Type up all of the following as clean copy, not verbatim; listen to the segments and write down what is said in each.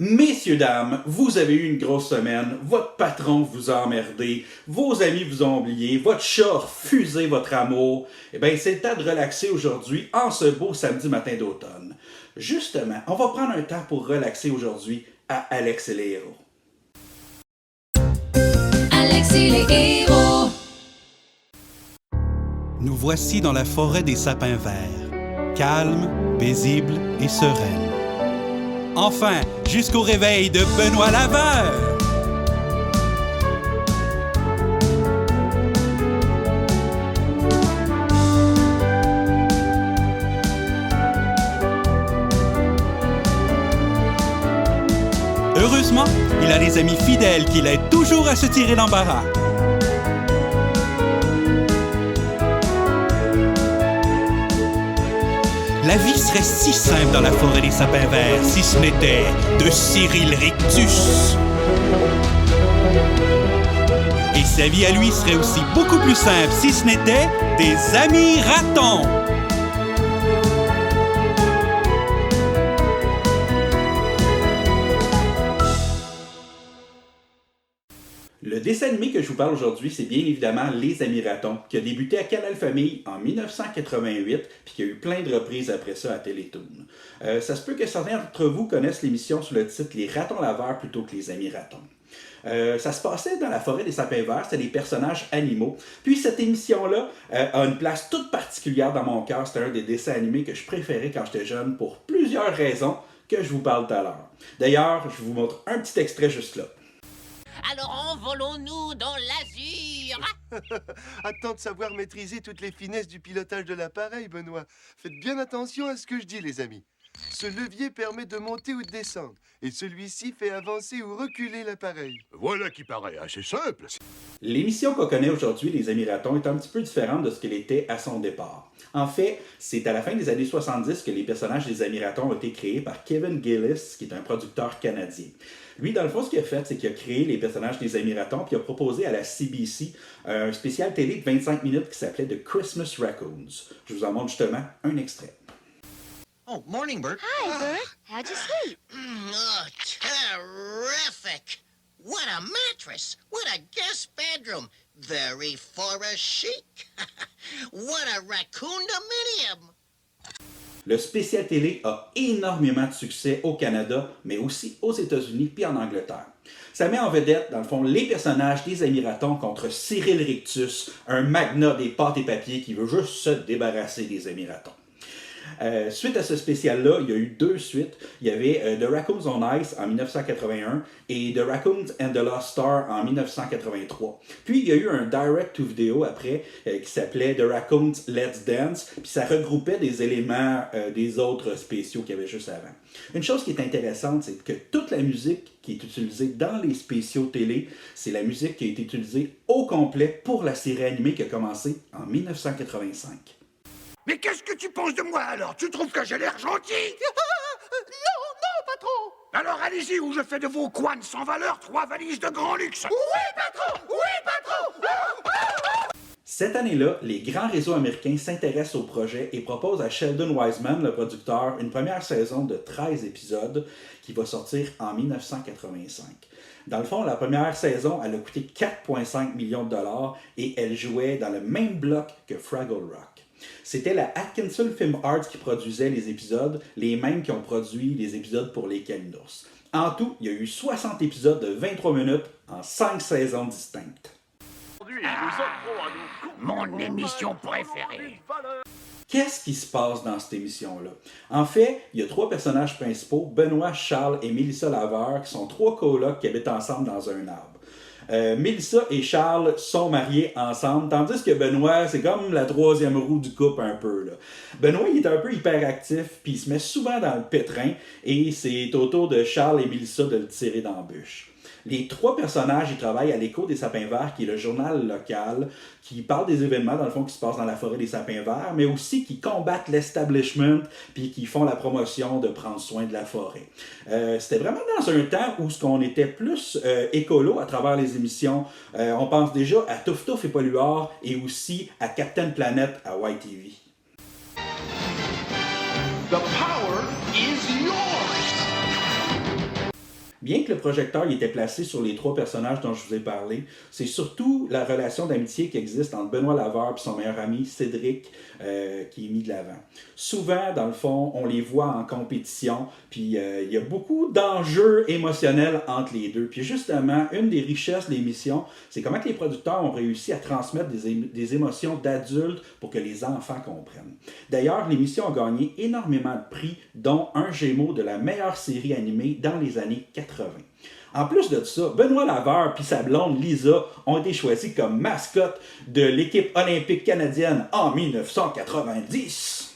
Messieurs, dames, vous avez eu une grosse semaine, votre patron vous a emmerdé, vos amis vous ont oublié, votre chat a refusé votre amour. Eh bien, c'est le temps de relaxer aujourd'hui en ce beau samedi matin d'automne. Justement, on va prendre un temps pour relaxer aujourd'hui à Alex et les héros. Alex et les héros. Nous voici dans la forêt des sapins verts, calme, paisible et sereine. Enfin, jusqu'au réveil de Benoît Laveur! Heureusement, il a des amis fidèles qui l'aident toujours à se tirer d'embarras. La vie serait si simple dans la forêt des sapins verts si ce n'était de Cyril Rictus. Et sa vie à lui serait aussi beaucoup plus simple si ce n'était des amis ratons. Le dessin animé que je vous parle aujourd'hui, c'est bien évidemment Les Amis Ratons, qui a débuté à Canal Famille en 1988, puis qui a eu plein de reprises après ça à Télétoon. Ça se peut que certains d'entre vous connaissent l'émission sous le titre Les Ratons Laveurs plutôt que Les Amis Ratons. Ça se passait dans la forêt des sapins verts, c'était des personnages animaux. Puis cette émission-là a une place toute particulière dans mon cœur. C'était un des dessins animés que je préférais quand j'étais jeune pour plusieurs raisons que je vous parle tout à l'heure. D'ailleurs, je vous montre un petit extrait juste là. Alors envolons-nous dans l'azur. Attends de savoir maîtriser toutes les finesses du pilotage de l'appareil, Benoît. Faites bien attention à ce que je dis, les amis. Ce levier permet de monter ou de descendre, et celui-ci fait avancer ou reculer l'appareil. Voilà qui paraît assez simple. L'émission qu'on connaît aujourd'hui, Les Amis Ratons, est un petit peu différente de ce qu'elle était à son départ. En fait, c'est à la fin des années 70 que les personnages des Amis Ratons ont été créés par Kevin Gillis, qui est un producteur canadien. Lui, dans le fond, ce qu'il a fait, c'est qu'il a créé les personnages des Amis Ratons, puis il a proposé à la CBC un spécial télé de 25 minutes qui s'appelait The Christmas Raccoons. Je vous en montre justement un extrait. Oh, morning, Bert. Hi, Bert. How'd you sleep? Oh, terrific. What a mattress. What a guest bedroom. Very forest chic. What a raccoon-dominium. Le spécial télé a énormément de succès au Canada, mais aussi aux États-Unis puis en Angleterre. Ça met en vedette, dans le fond, les personnages des Amis Ratons contre Cyril Rictus, un magnat des pâtes et papiers qui veut juste se débarrasser des Amis Ratons. Suite à ce spécial-là, il y a eu deux suites. Il y avait The Raccoons on Ice en 1981 et The Raccoons and the Lost Star en 1983. Puis il y a eu un direct-to-video après qui s'appelait The Raccoons Let's Dance, puis ça regroupait des éléments des autres spéciaux qu'il y avait juste avant. Une chose qui est intéressante, c'est que toute la musique qui est utilisée dans les spéciaux télé, c'est la musique qui a été utilisée au complet pour la série animée qui a commencé en 1985. Mais qu'est-ce que tu penses de moi alors? Tu trouves que j'ai l'air gentil? Non, patron! Alors allez-y ou je fais de vos couanes sans valeur 3 valises de grand luxe. Oui, patron! Cette année-là, les grands réseaux américains s'intéressent au projet et proposent à Sheldon Wiseman, le producteur, une première saison de 13 épisodes qui va sortir en 1985. Dans le fond, la première saison, elle a coûté 4,5 millions de dollars et elle jouait dans le même bloc que Fraggle Rock. C'était la Atkinson Film Arts qui produisait les épisodes, les mêmes qui ont produit les épisodes pour les Caminos. En tout, il y a eu 60 épisodes de 23 minutes en 5 saisons distinctes. Mon émission préférée. Qu'est-ce qui se passe dans cette émission-là? En fait, il y a 3 personnages principaux, Benoît, Charles et Mélissa Laveur, qui sont 3 colocs qui habitent ensemble dans un arbre. Mélissa et Charles sont mariés ensemble, tandis que Benoît, c'est comme la 3e roue du couple un peu. Là. Benoît, il est un peu hyperactif, puis il se met souvent dans le pétrin, et c'est au tour de Charles et Mélissa de le tirer dans la bûche. Les 3 personnages, ils travaillent à l'Écho des Sapins Verts, qui est le journal local, qui parle des événements, dans le fond, qui se passent dans la forêt des Sapins Verts, mais aussi qui combattent l'establishment, puis qui font la promotion de prendre soin de la forêt. C'était vraiment dans un temps où on était plus écolo à travers les émissions. On pense déjà à Touf Touf et Polluard, et aussi à Captain Planet à YTV. The power is yours! Bien que le projecteur y était placé sur les 3 personnages dont je vous ai parlé, c'est surtout la relation d'amitié qui existe entre Benoît Laveur et son meilleur ami Cédric qui est mis de l'avant. Souvent, dans le fond, on les voit en compétition, puis il y a beaucoup d'enjeux émotionnels entre les deux. Puis justement, une des richesses de l'émission, c'est comment que les producteurs ont réussi à transmettre des émotions d'adultes pour que les enfants comprennent. D'ailleurs, l'émission a gagné énormément de prix, dont un Gémeaux de la meilleure série animée dans les années 80. En plus de ça, Benoît Laveur et sa blonde Lisa ont été choisis comme mascotte de l'équipe olympique canadienne en 1990.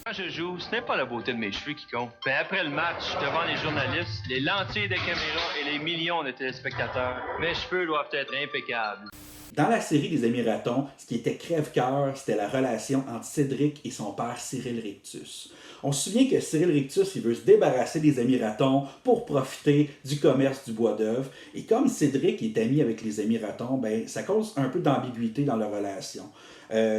Quand je joue, ce n'est pas la beauté de mes cheveux qui compte. Mais après le match, devant les journalistes, les lentilles de caméra et les millions de téléspectateurs, mes cheveux doivent être impeccables. Dans la série des Amis Ratons, ce qui était crève-cœur, c'était la relation entre Cédric et son père Cyril Rictus. On se souvient que Cyril Rictus, il veut se débarrasser des Amis Ratons pour profiter du commerce du bois d'œuvre. Et comme Cédric est ami avec les Amis Ratons, ben, ça cause un peu d'ambiguïté dans leur relation.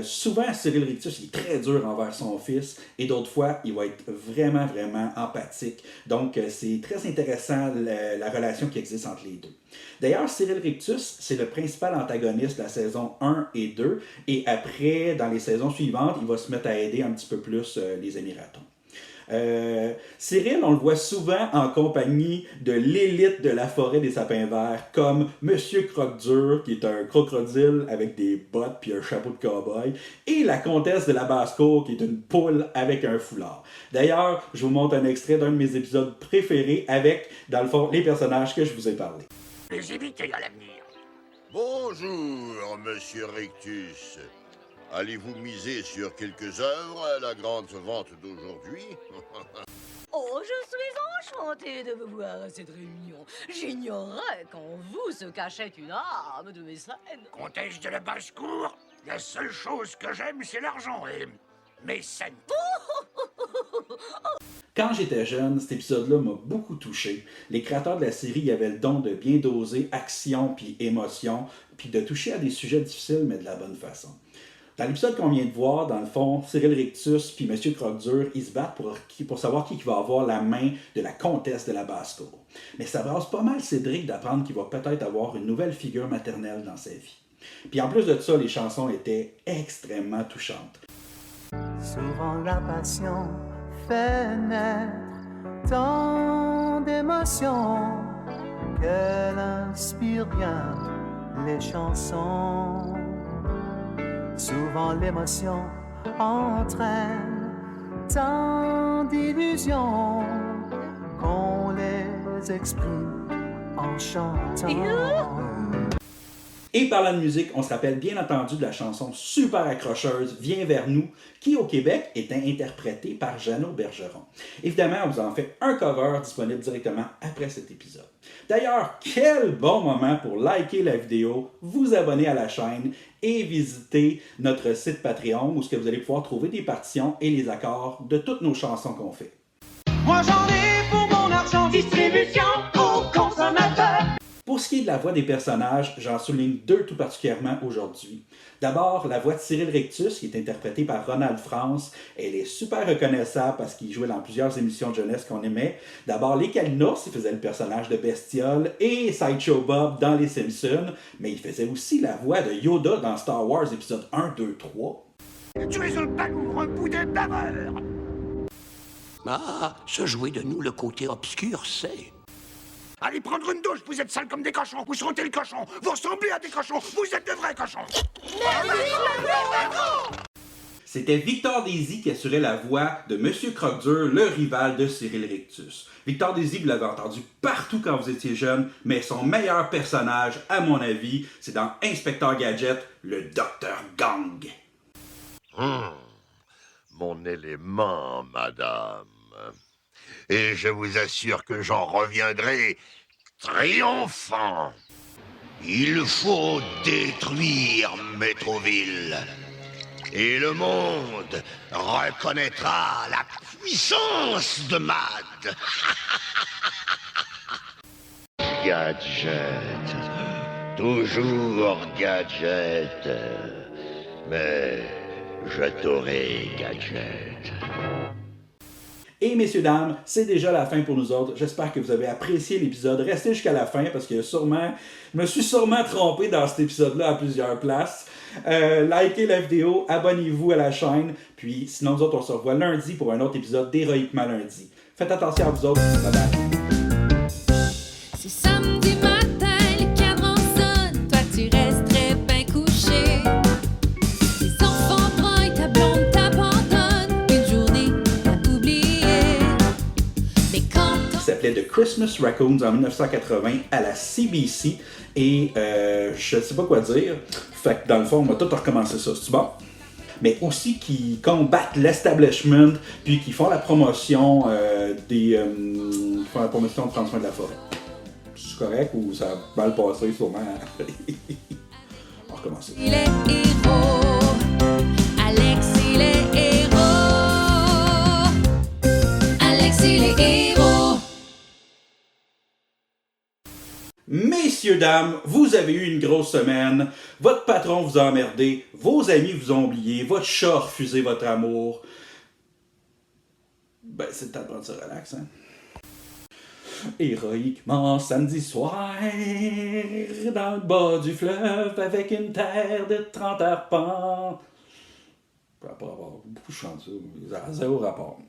Souvent, Cyril Rictus est très dur envers son fils et d'autres fois, il va être vraiment, vraiment empathique. Donc, c'est très intéressant la relation qui existe entre les deux. D'ailleurs, Cyril Rictus, c'est le principal antagoniste de la saison 1 et 2 et après, dans les saisons suivantes, il va se mettre à aider un petit peu plus les Amis Ratons. Cyril, on le voit souvent en compagnie de l'élite de la forêt des sapins verts, comme Monsieur Croque-Dur, qui est un crocodile avec des bottes puis un chapeau de cow-boy, et la comtesse de la basse-cour, qui est une poule avec un foulard. D'ailleurs, je vous montre un extrait d'un de mes épisodes préférés avec, dans le fond, les personnages que je vous ai parlé. Les éviter à l'avenir. Bonjour, Monsieur Rictus. Allez-vous miser sur quelques œuvres à la grande vente d'aujourd'hui? Oh, je suis enchantée de vous voir à cette réunion. J'ignorais qu'en vous se cachait une âme de mécène. Comtesse de la basse-cour, la seule chose que j'aime, c'est l'argent et mes scènes. Quand j'étais jeune, cet épisode-là m'a beaucoup touché. Les créateurs de la série avaient le don de bien doser action puis émotion, puis de toucher à des sujets difficiles, mais de la bonne façon. Dans l'épisode qu'on vient de voir, dans le fond, Cyril Rictus puis M. Croque-Dur, ils se battent pour savoir qui va avoir la main de la comtesse de la basse-cour. Mais ça brasse pas mal Cédric d'apprendre qu'il va peut-être avoir une nouvelle figure maternelle dans sa vie. Puis en plus de ça, les chansons étaient extrêmement touchantes. Souvent la passion fait naître tant d'émotions qu'elle inspire bien les chansons. Souvent l'émotion entraîne tant d'illusions qu'on les exprime en chantant. Et parlant de musique, on se rappelle bien entendu de la chanson super accrocheuse « Viens vers nous » qui, au Québec, était interprétée par Jeannot Bergeron. Évidemment, on vous en fait un cover disponible directement après cet épisode. D'ailleurs, quel bon moment pour liker la vidéo, vous abonner à la chaîne et visiter notre site Patreon où vous allez pouvoir trouver des partitions et les accords de toutes nos chansons qu'on fait. Moi j'en ai pour mon argent, distribution aux consommateurs. Pour ce qui est de la voix des personnages, j'en souligne 2 tout particulièrement aujourd'hui. D'abord, la voix de Cyril Rictus, qui est interprétée par Ronald France. Elle est super reconnaissable parce qu'il jouait dans plusieurs émissions de jeunesse qu'on aimait. D'abord, Les Calinours, il faisait le personnage de Bestiole, et Sideshow Bob dans Les Simpsons, mais il faisait aussi la voix de Yoda dans Star Wars épisode 1, 2, 3. Tu es un balourd, un boudin baveur. Ah, se jouer de nous le côté obscur, c'est... Allez prendre une douche, vous êtes sales comme des cochons. Vous serez le cochon, vous ressemblez à des cochons, vous êtes de vrais cochons. C'était Victor Daisy qui assurait la voix de Monsieur Croque-Dur, le rival de Cyril Rictus. Victor Daisy, vous l'avez entendu partout quand vous étiez jeune, mais son meilleur personnage, à mon avis, c'est dans Inspecteur Gadget, le Dr Gang. Mon élément, madame. Et je vous assure que j'en reviendrai triomphant. Il faut détruire Métroville. Et le monde reconnaîtra la puissance de Mad. Gadget. Toujours Gadget. Mais je t'aurai, Gadget. Et messieurs, dames, c'est déjà la fin pour nous autres. J'espère que vous avez apprécié l'épisode. Restez jusqu'à la fin parce que je me suis sûrement trompé dans cet épisode-là à plusieurs places. Likez la vidéo, abonnez-vous à la chaîne. Puis sinon, nous autres, on se revoit lundi pour un autre épisode d'Héroïquement Lundi. Faites attention à vous autres. Bye bye. C'est samedi matin, le cadran sonne, toi tu restes très bien couché. Les enfants broient, ta blonde t'abandonne, une journée à oublier. Mais quand Qui s'appelait The Christmas Raccoons en 1980 à la CBC. Et je sais pas quoi dire. Fait que dans le fond, on va tout recommencer ça. C'est bon? Mais aussi qui combattent l'establishment, puis qui font la promotion qui font la promotion de prendre soin de la forêt. C'est correct ou ça a mal passé sûrement? On va recommencer. il est héros, Alex il est héros, Alex il est héros. Messieurs, dames, vous avez eu une grosse semaine, votre patron vous a emmerdé, vos amis vous ont oublié, votre chat a refusé votre amour. Ben, c'est le temps de prendre ça relax, hein? Héroïquement, samedi soir, dans le bas du fleuve, avec une terre de 30 arpents. Ça n'a pas rapport. Beaucoup de chansons, ça a zéro rapport.